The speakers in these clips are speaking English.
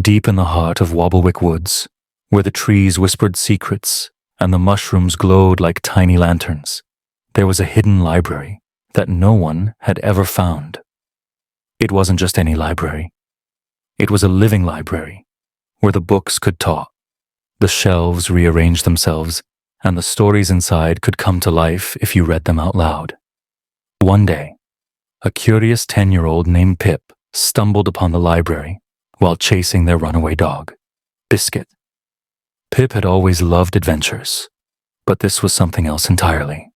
Deep in the heart of Wobblewick Woods, where the trees whispered secrets and the mushrooms glowed like tiny lanterns, there was a hidden library that no one had ever found. It wasn't just any library. It was a living library where the books could talk, the shelves rearranged themselves, and the stories inside could come to life if you read them out loud. One day, a curious 10-year-old named Pip stumbled upon the library while chasing their runaway dog, Biscuit. Pip had always loved adventures, but this was something else entirely.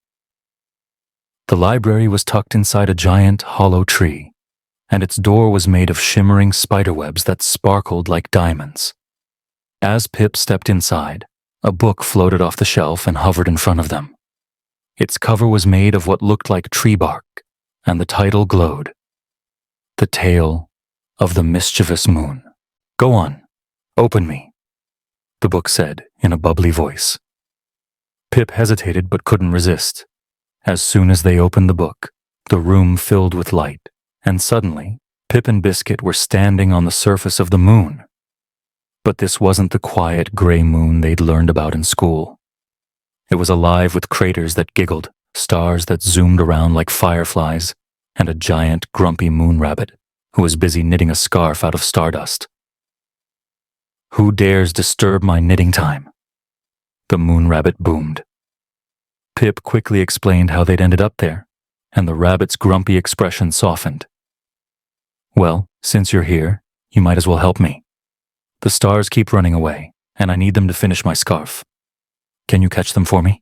The library was tucked inside a giant, hollow tree, and its door was made of shimmering spiderwebs that sparkled like diamonds. As Pip stepped inside, a book floated off the shelf and hovered in front of them. Its cover was made of what looked like tree bark, and the title glowed. The Tale of the Mischievous Moon. "Go on, open me," the book said in a bubbly voice. Pip hesitated but couldn't resist. As soon as they opened the book, the room filled with light, and suddenly, Pip and Biscuit were standing on the surface of the moon. But this wasn't the quiet gray moon they'd learned about in school. It was alive with craters that giggled, stars that zoomed around like fireflies, and a giant, grumpy moon rabbit who was busy knitting a scarf out of stardust. "Who dares disturb my knitting time?" the moon rabbit boomed. Pip quickly explained how they'd ended up there, and the rabbit's grumpy expression softened. "Well, since you're here, you might as well help me. The stars keep running away, and I need them to finish my scarf. Can you catch them for me?"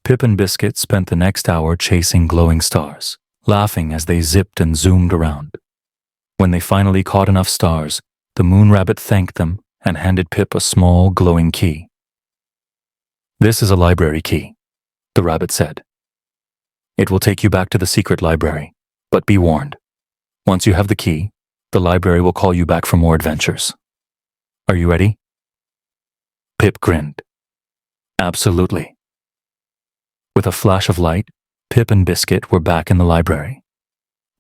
Pip and Biscuit spent the next hour chasing glowing stars, laughing as they zipped and zoomed around. When they finally caught enough stars, the moon rabbit thanked them and handed Pip a small, glowing key. "This is a library key," the rabbit said. "It will take you back to the secret library, but be warned. Once you have the key, the library will call you back for more adventures. Are you ready?" Pip grinned. "Absolutely." With a flash of light, Pip and Biscuit were back in the library.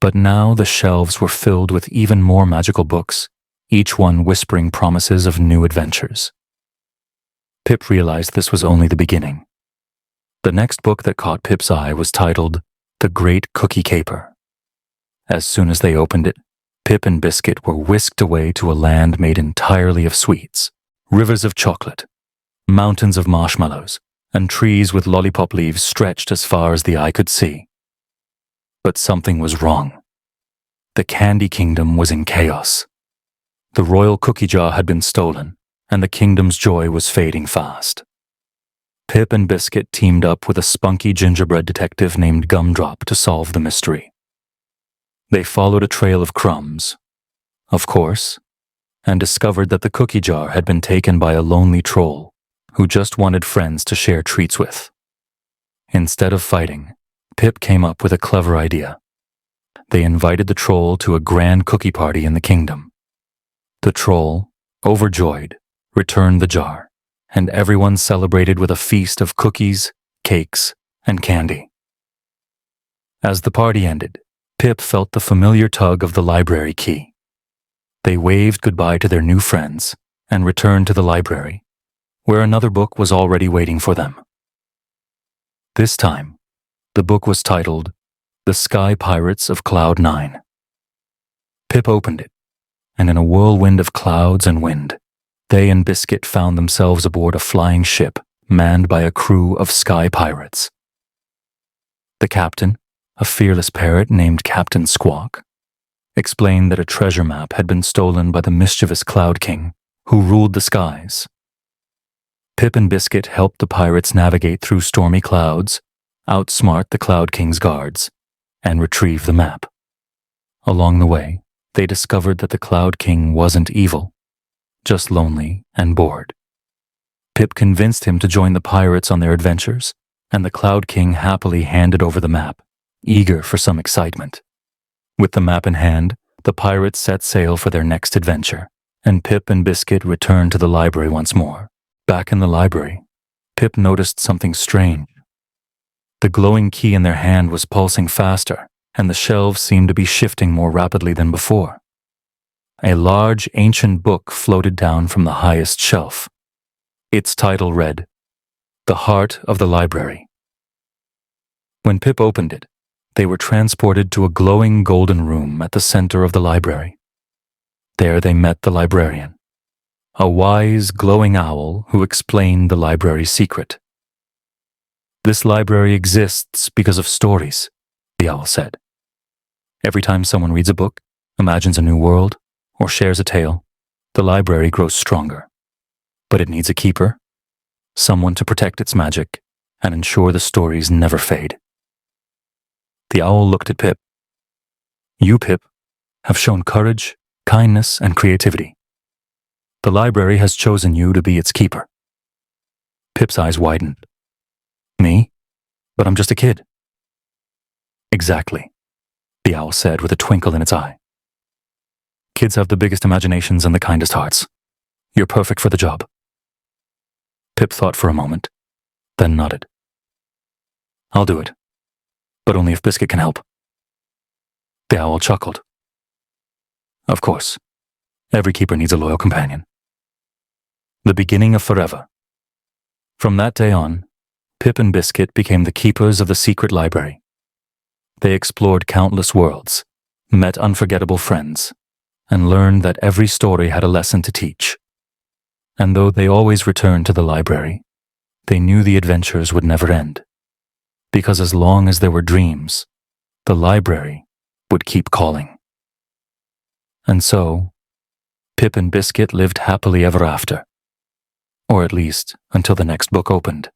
But now the shelves were filled with even more magical books, each one whispering promises of new adventures. Pip realized this was only the beginning. The next book that caught Pip's eye was titled The Great Cookie Caper. As soon as they opened it, Pip and Biscuit were whisked away to a land made entirely of sweets, rivers of chocolate, mountains of marshmallows, and trees with lollipop leaves stretched as far as the eye could see. But something was wrong. The Candy Kingdom was in chaos. The royal cookie jar had been stolen, and the kingdom's joy was fading fast. Pip and Biscuit teamed up with a spunky gingerbread detective named Gumdrop to solve the mystery. They followed a trail of crumbs, of course, and discovered that the cookie jar had been taken by a lonely troll who just wanted friends to share treats with. Instead of fighting, Pip came up with a clever idea. They invited the troll to a grand cookie party in the kingdom. The troll, overjoyed, returned the jar, and everyone celebrated with a feast of cookies, cakes, and candy. As the party ended, Pip felt the familiar tug of the library key. They waved goodbye to their new friends and returned to the library, where another book was already waiting for them. This time, the book was titled The Sky Pirates of Cloud 9. Pip opened it, and in a whirlwind of clouds and wind, they and Biscuit found themselves aboard a flying ship manned by a crew of sky pirates. The captain, a fearless parrot named Captain Squawk, explained that a treasure map had been stolen by the mischievous Cloud King, who ruled the skies. Pip and Biscuit helped the pirates navigate through stormy clouds, outsmart the Cloud King's guards, and retrieve the map. Along the way, they discovered that the Cloud King wasn't evil, just lonely and bored. Pip convinced him to join the pirates on their adventures, and the Cloud King happily handed over the map, eager for some excitement. With the map in hand, the pirates set sail for their next adventure, and Pip and Biscuit returned to the library once more. Back in the library, Pip noticed something strange. The glowing key in their hand was pulsing faster, and the shelves seemed to be shifting more rapidly than before. a large ancient book floated down from the highest shelf. Its title read, The Heart of the Library. When Pip opened it, they were transported to a glowing golden room at the center of the library. There they met the librarian, a wise, glowing owl who explained the library's secret. This library exists because of stories, the owl said. Every time someone reads a book, imagines a new world, or shares a tale, the library grows stronger. But it needs a keeper, someone to protect its magic and ensure the stories never fade. The owl looked at Pip. You, Pip, have shown courage, kindness, and creativity. The library has chosen you to be its keeper. Pip's eyes widened. Me? But I'm just a kid. Exactly, the owl said with a twinkle in its eye. Kids have the biggest imaginations and the kindest hearts. You're perfect for the job. Pip thought for a moment, then nodded. I'll do it, but only if Biscuit can help. The owl chuckled. Of course, every keeper needs a loyal companion. The beginning of forever. From that day on, Pip and Biscuit became the keepers of the secret library. They explored countless worlds, met unforgettable friends, and learned that every story had a lesson to teach. And though they always returned to the library, they knew the adventures would never end. Because as long as there were dreams, the library would keep calling. And so, Pip and Biscuit lived happily ever after. Or at least until the next book opened.